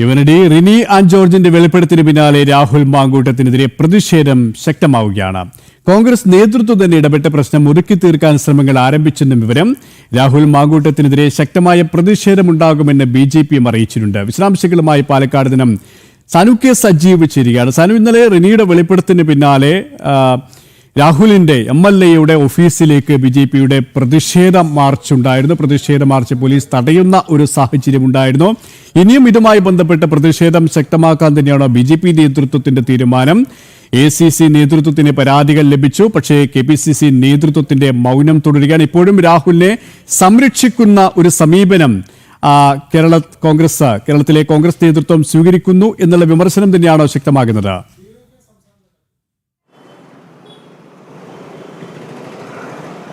ഇവനടി Rini and ജോർജിന്റെ വെളിപ്പെടുത്തിന് പിന്നാലെ രാഹുൽ മാങ്കൂട്ടത്തിനെതിരെ പ്രതിഷേധം ശക്തമാവുകയാണ്. കോൺഗ്രസ് നേതൃത്വം തന്നെ ഇടപെട്ട പ്രശ്നം ഒതുക്കി തീർക്കാൻ ശ്രമങ്ങൾ ആരംഭിച്ചെന്നും വിവരം. രാഹുൽ മാങ്കൂട്ടത്തിനെതിരെ ശക്തമായ പ്രതിഷേധമുണ്ടാകുമെന്ന് BJPയും അറിയിച്ചിട്ടുണ്ട്. വിശദാംശങ്ങളുമായി പാലക്കാട് നിന്നും സനു കെ സജീവ് ചേരുകയാണ്. സനു, ഇന്നലെ റിനിയുടെ വെളിപ്പെടുത്തിന് പിന്നാലെ രാഹുലിന്റെ MLAയുടെ ഓഫീസിലേക്ക് BJPയുടെ പ്രതിഷേധ മാർച്ച് ഉണ്ടായിരുന്നു. പ്രതിഷേധ മാർച്ച് പോലീസ് തടയുന്ന ഒരു സാഹചര്യം ഉണ്ടായിരുന്നു. ഇനിയും ഇതുമായി ബന്ധപ്പെട്ട് പ്രതിഷേധം ശക്തമാക്കാൻ തന്നെയാണോ BJP നേതൃത്വത്തിന്റെ തീരുമാനം? ACC നേതൃത്വത്തിന് പരാതികൾ ലഭിച്ചു, പക്ഷേ KPCC നേതൃത്വത്തിന്റെ മൗനം തുടരുകയാണ്. ഇപ്പോഴും രാഹുലിനെ സംരക്ഷിക്കുന്ന ഒരു സമീപനം കേരളത്തിലെ കോൺഗ്രസ് നേതൃത്വം സ്വീകരിക്കുന്നു എന്നുള്ള വിമർശനം തന്നെയാണോ ശക്തമാകുന്നത്?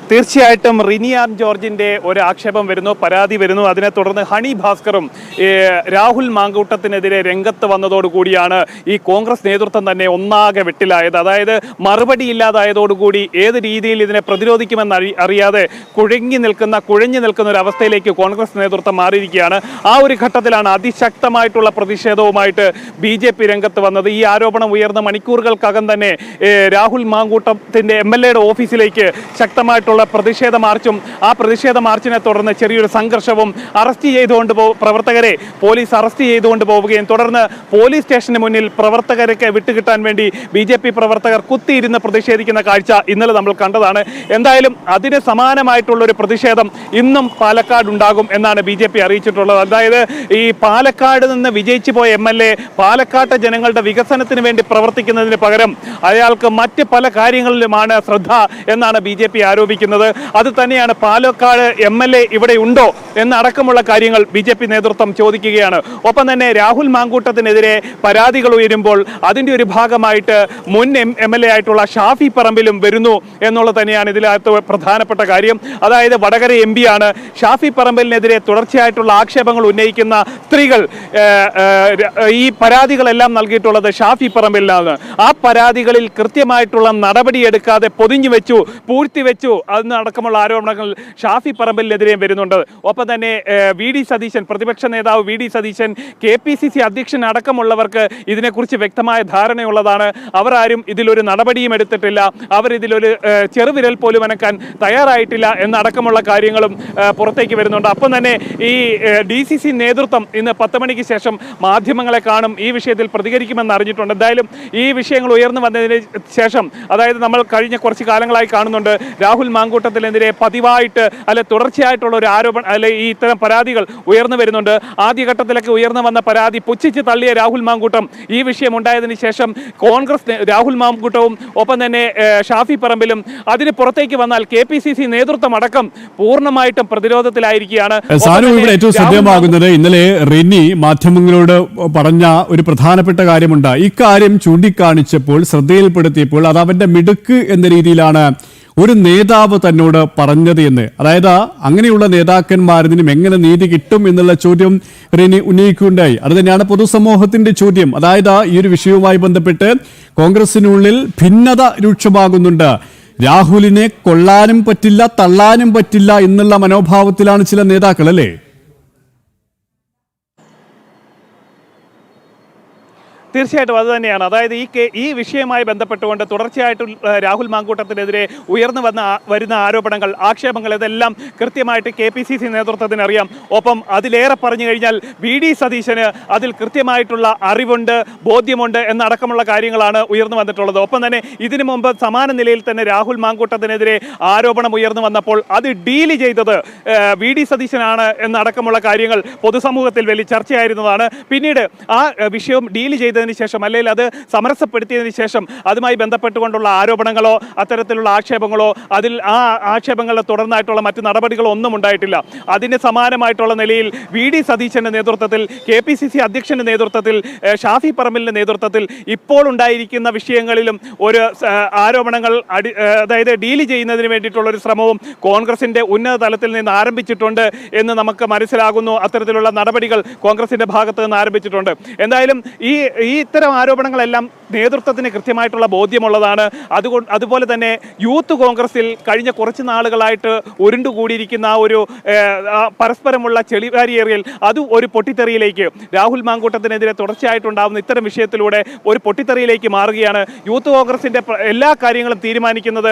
തീർച്ചയായിട്ടും റിനി ആൻഡ് ജോർജിന്റെ ഒരു ആക്ഷേപം വരുന്നു, പരാതി വരുന്നു. അതിനെ തുടർന്ന് ഹണി ഭാസ്കറും രാഹുൽ മാങ്കൂട്ടത്തിനെതിരെ രംഗത്ത് വന്നതോടുകൂടിയാണ് ഈ കോൺഗ്രസ് നേതൃത്വം തന്നെ ഒന്നാകെ വെട്ടിലായത്. അതായത് മറുപടി ഇല്ലാതായതോടുകൂടി ഏത് രീതിയിൽ ഇതിനെ പ്രതിരോധിക്കുമെന്ന് അറിയാതെ കുഴഞ്ഞു നിൽക്കുന്ന ഒരു അവസ്ഥയിലേക്ക് കോൺഗ്രസ് നേതൃത്വം മാറിയിരിക്കുകയാണ്. ആ ഒരു ഘട്ടത്തിലാണ് അതിശക്തമായിട്ടുള്ള പ്രതിഷേധവുമായിട്ട് BJP രംഗത്ത് വന്നത്. ഈ ആരോപണം ഉയർന്ന മണിക്കൂറുകൾക്കകം തന്നെ രാഹുൽ മാങ്കൂട്ടത്തിന്റെ MLAയുടെ ഓഫീസിലേക്ക് ശക്തമായിട്ടുള്ള പ്രതിഷേധ മാർച്ചും, ആ പ്രതിഷേധ മാർച്ചിനെ തുടർന്ന് ചെറിയൊരു സംഘർഷവും, പ്രവർത്തകരെ പോലീസ് അറസ്റ്റ് ചെയ്തുകൊണ്ട് പോവുകയും തുടർന്ന് പോലീസ് സ്റ്റേഷന് മുന്നിൽ പ്രവർത്തകർക്ക് വിട്ടുകിട്ടാൻ വേണ്ടി BJP പ്രവർത്തകർ കുത്തിയിരുന്ന് പ്രതിഷേധിക്കുന്ന കാഴ്ച ഇന്നലെ നമ്മൾ കണ്ടതാണ്. എന്തായാലും അതിന് സമാനമായിട്ടുള്ള ഒരു പ്രതിഷേധം ഇന്നും പാലക്കാട് ഉണ്ടാകും എന്നാണ് BJP അറിയിച്ചിട്ടുള്ളത്. അതായത് ഈ പാലക്കാട് നിന്ന് വിജയിച്ചു പോയ MLA പാലക്കാട്ടെ ജനങ്ങളുടെ വികസനത്തിന് വേണ്ടി പ്രവർത്തിക്കുന്നതിന് പകരം അയാൾക്ക് മറ്റ് പല കാര്യങ്ങളിലുമാണ് ശ്രദ്ധ എന്നാണ് BJP ആരോപിക്കുന്നത്. അത് തന്നെയാണ് പാലക്കാട് MLA ഇവിടെ ഉണ്ടോ എന്നടക്കമുള്ള കാര്യങ്ങൾ BJP നേതൃത്വം ചോദിക്കുകയാണ്. ഒപ്പം തന്നെ രാഹുൽ മാങ്കൂട്ടത്തിനെതിരെ പരാതികൾ ഉയരുമ്പോൾ അതിന്റെ ഒരു ഭാഗമായിട്ട് മുൻ MLA ആയിട്ടുള്ള ഷാഫി പറമ്പിലും വരുന്നു എന്നുള്ളത് തന്നെയാണ് ഇതിനകത്ത് പ്രധാനപ്പെട്ട കാര്യം. അതായത് വടകര MP ആണ്. ഷാഫി പറമ്പിലിനെതിരെ തുടർച്ചയായിട്ടുള്ള ആക്ഷേപങ്ങൾ ഉന്നയിക്കുന്ന സ്ത്രീകൾ ഈ പരാതികളെല്ലാം നൽകിയിട്ടുള്ളത് ഷാഫി പറമ്പിലാണ്. ആ പരാതികളിൽ കൃത്യമായിട്ടുള്ള നടപടിയെടുക്കാതെ പൊതിഞ്ഞു വെച്ചു, പൂഴ്ത്തിവെച്ചു അടക്കമുള്ള ആരോപണങ്ങൾ ഷാഫി പറമ്പിലിനെതിരെയും വരുന്നുണ്ട്. ഒപ്പം തന്നെ VD സതീശൻ, പ്രതിപക്ഷ നേതാവ് VD സതീശൻ, KPCC അധ്യക്ഷൻ അടക്കമുള്ളവർക്ക് ഇതിനെക്കുറിച്ച് വ്യക്തമായ ധാരണയുള്ളതാണ്. അവർ ആരും ഇതിലൊരു നടപടിയും എടുത്തിട്ടില്ല, അവരിതിലൊരു ചെറുവിരൽ പോലും അനക്കാൻ തയ്യാറായിട്ടില്ല എന്നടക്കമുള്ള കാര്യങ്ങളും പുറത്തേക്ക് വരുന്നുണ്ട്. അപ്പം തന്നെ ഈ DCC നേതൃത്വം ഇന്ന് 10 മണിക്ക് ശേഷം മാധ്യമങ്ങളെ കാണും, ഈ വിഷയത്തിൽ പ്രതികരിക്കുമെന്ന് അറിഞ്ഞിട്ടുണ്ട്. എന്തായാലും ഈ വിഷയങ്ങൾ ഉയർന്നു വന്നതിന് ശേഷം, അതായത് നമ്മൾ കഴിഞ്ഞ കുറച്ച് കാലങ്ങളായി കാണുന്നുണ്ട് രാഹുൽ മാങ്കൂട്ടത്തിനെതിരെ പതിവായിട്ട് തുടർച്ചയായിട്ടുള്ള ഒരു ആരോപണം ഈ ഇത്തരം പരാതികൾ ഉയർന്നു വരുന്നുണ്ട്. ആദ്യഘട്ടത്തിലൊക്കെ ഉയർന്നു വന്ന പരാതി പുച്ഛിച്ച് തള്ളിയ രാഹുൽ മാങ്കൂട്ടം ഈ വിഷയം ഉണ്ടായതിനു ശേഷം കോൺഗ്രസ് രാഹുൽ മാങ്കൂട്ടവും ഒപ്പം തന്നെ ഷാഫി പറമ്പിലും അതിന് പുറത്തേക്ക് വന്നാൽ KPCC നേതൃത്വം അടക്കം പൂർണ്ണമായിട്ടും പ്രതിരോധത്തിലായിരിക്കുകയാണ്. ഇവിടെ ഏറ്റവും ശ്രദ്ധേയമാകുന്നത് ഇന്നലെ റിനി മാധ്യമങ്ങളോട് പറഞ്ഞ ഒരു പ്രധാനപ്പെട്ട കാര്യമുണ്ട്. ഇക്കാര്യം ചൂണ്ടിക്കാണിച്ചപ്പോൾ, ശ്രദ്ധയിൽപ്പെടുത്തിയപ്പോൾ അത് അവന്റെ മിടുക്ക് എന്ന രീതിയിലാണ് ഒരു നേതാവ് തന്നോട് പറഞ്ഞത് എന്ന്. അതായത് അങ്ങനെയുള്ള നേതാക്കന്മാരിനും എങ്ങനെ നീതി കിട്ടും എന്നുള്ള ചോദ്യം റിനി ഉന്നയിക്കുകയുണ്ടായി. അത് തന്നെയാണ് പൊതുസമൂഹത്തിന്റെ ചോദ്യം. അതായത് ഈ ഒരു വിഷയവുമായി ബന്ധപ്പെട്ട് കോൺഗ്രസിനുള്ളിൽ ഭിന്നത രൂക്ഷമാകുന്നുണ്ട്. രാഹുലിനെ കൊള്ളാനും പറ്റില്ല, തള്ളാനും പറ്റില്ല എന്നുള്ള മനോഭാവത്തിലാണ് ചില നേതാക്കൾ, അല്ലേ? തീർച്ചയായിട്ടും അത് തന്നെയാണ്. അതായത് ഈ വിഷയവുമായി ബന്ധപ്പെട്ടുകൊണ്ട് തുടർച്ചയായിട്ട് രാഹുൽ മാങ്കൂട്ടത്തിനെതിരെ വരുന്ന ആരോപണങ്ങൾ, ആക്ഷേപങ്ങൾ ഇതെല്ലാം കൃത്യമായിട്ട് KPCC നേതൃത്വത്തിന് അറിയാം. ഒപ്പം അതിലേറെ പറഞ്ഞു കഴിഞ്ഞാൽ VD സതീശന് അതിൽ കൃത്യമായിട്ടുള്ള അറിവുണ്ട്, ബോധ്യമുണ്ട് എന്നടക്കമുള്ള കാര്യങ്ങളാണ് ഉയർന്നു വന്നിട്ടുള്ളത്. ഒപ്പം തന്നെ ഇതിനു മുമ്പ് സമാന നിലയിൽ തന്നെ രാഹുൽ മാങ്കൂട്ടത്തിനെതിരെ ആരോപണം ഉയർന്നു വന്നപ്പോൾ അത് ഡീല് ചെയ്തത് VD സതീശനാണ് എന്നടക്കമുള്ള കാര്യങ്ങൾ പൊതുസമൂഹത്തിൽ വലിയ ചർച്ചയായിരുന്നതാണ്. പിന്നീട് ആ വിഷയം ഡീല് ചെയ്ത ശേഷം, അല്ലെങ്കിൽ അത് സമരസപ്പെടുത്തിയതിനു ശേഷം അതുമായി ബന്ധപ്പെട്ടുകൊണ്ടുള്ള ആരോപണങ്ങളോ അത്തരത്തിലുള്ള ആക്ഷേപങ്ങളോ അതിൽ ആ ആക്ഷേപങ്ങളെ തുടർന്നായിട്ടുള്ള മറ്റ് നടപടികളോ ഒന്നും ഉണ്ടായിട്ടില്ല. അതിന് സമാനമായിട്ടുള്ള നിലയിൽ VD സതീശന്റെ നേതൃത്വത്തിൽ, KPCC അധ്യക്ഷന്റെ നേതൃത്വത്തിൽ, ഷാഫി പറമ്പിലിന്റെ നേതൃത്വത്തിൽ ഇപ്പോൾ ഉണ്ടായിരിക്കുന്ന വിഷയങ്ങളിലും ഒരു ആരോപണങ്ങൾ അതായത് ഡീല് ചെയ്യുന്നതിന് വേണ്ടിയിട്ടുള്ള ഒരു ശ്രമവും കോൺഗ്രസിന്റെ ഉന്നത തലത്തിൽ നിന്ന് ആരംഭിച്ചിട്ടുണ്ട് എന്ന് നമുക്ക് മനസ്സിലാകുന്നു. അത്തരത്തിലുള്ള നടപടികൾ കോൺഗ്രസിന്റെ ഭാഗത്ത് നിന്ന് ആരംഭിച്ചിട്ടുണ്ട്. എന്തായാലും ഈ ഇത്തരം ആരോപണങ്ങളെല്ലാം നേതൃത്വത്തിന് കൃത്യമായിട്ടുള്ള ബോധ്യമുള്ളതാണ്. അതുപോലെ തന്നെ യൂത്ത് കോൺഗ്രസിൽ കഴിഞ്ഞ കുറച്ച് നാളുകളായിട്ട് ഉരുണ്ടുകൂടിയിരിക്കുന്ന ആ ഒരു പരസ്പരമുള്ള ചെളിവാരിയേറിയൽ അത് ഒരു പൊട്ടിത്തെറിയിലേക്ക് രാഹുൽ മാങ്കൂട്ടത്തിനെതിരെ തുടർച്ചയായിട്ടുണ്ടാകുന്ന ഇത്തരം വിഷയത്തിലൂടെ ഒരു പൊട്ടിത്തെറിയിലേക്ക് മാറുകയാണ്. യൂത്ത് കോൺഗ്രസിന്റെ എല്ലാ കാര്യങ്ങളും തീരുമാനിക്കുന്നത്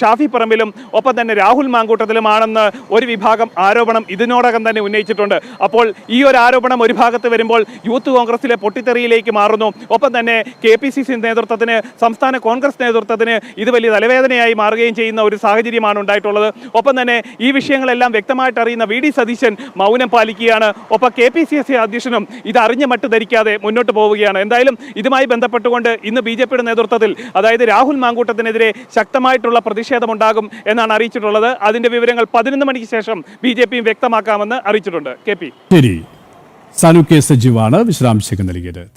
ഷാഫി പറമ്പിലും ഒപ്പം തന്നെ രാഹുൽ മാങ്കൂട്ടത്തിലുമാണെന്ന് ഒരു വിഭാഗം ആരോപണം ഇതിനോടകം തന്നെ ഉന്നയിച്ചിട്ടുണ്ട്. അപ്പോൾ ഈ ഒരു ആരോപണം ഒരു ഭാഗത്ത് വരുമ്പോൾ യൂത്ത് കോൺഗ്രസിലെ പൊട്ടിത്തെറിയിലേക്ക് മാറുന്നു. ഒപ്പം തന്നെ KPCC നേതൃത്വത്തിന്, സംസ്ഥാന കോൺഗ്രസ് നേതൃത്വത്തിന് ഇത് വലിയ തലവേദനയായി മാറുകയും ചെയ്യുന്ന ഒരു സാഹചര്യമാണ് ഉണ്ടായിട്ടുള്ളത്. ഒപ്പം തന്നെ ഈ വിഷയങ്ങളെല്ലാം വ്യക്തമായിട്ട് അറിയുന്ന VD സതീശൻ മൗനം പാലിക്കുകയാണ്. ഒപ്പം KPCC അധ്യക്ഷനും ഇത് അറിഞ്ഞ മട്ട് ധരിക്കാതെ മുന്നോട്ട് പോവുകയാണ്. എന്തായാലും ഇതുമായി ബന്ധപ്പെട്ടുകൊണ്ട് ഇന്ന് BJPയുടെ നേതൃത്വത്തിൽ, അതായത് രാഹുൽ മാങ്കൂട്ടത്തിനെതിരെ ശക്തമായിട്ടുള്ള പ്രതിഷേധമുണ്ടാകും എന്നാണ് അറിയിച്ചിട്ടുള്ളത്. അതിന്റെ വിവരങ്ങൾ 11 മണിക്ക് ശേഷം BJPയും വ്യക്തമാക്കാമെന്ന് അറിയിച്ചിട്ടുണ്ട്. KP. ശരി, സാനു കെ സജീവാണ് വിശദാംശങ്ങൾ നൽകിയത്.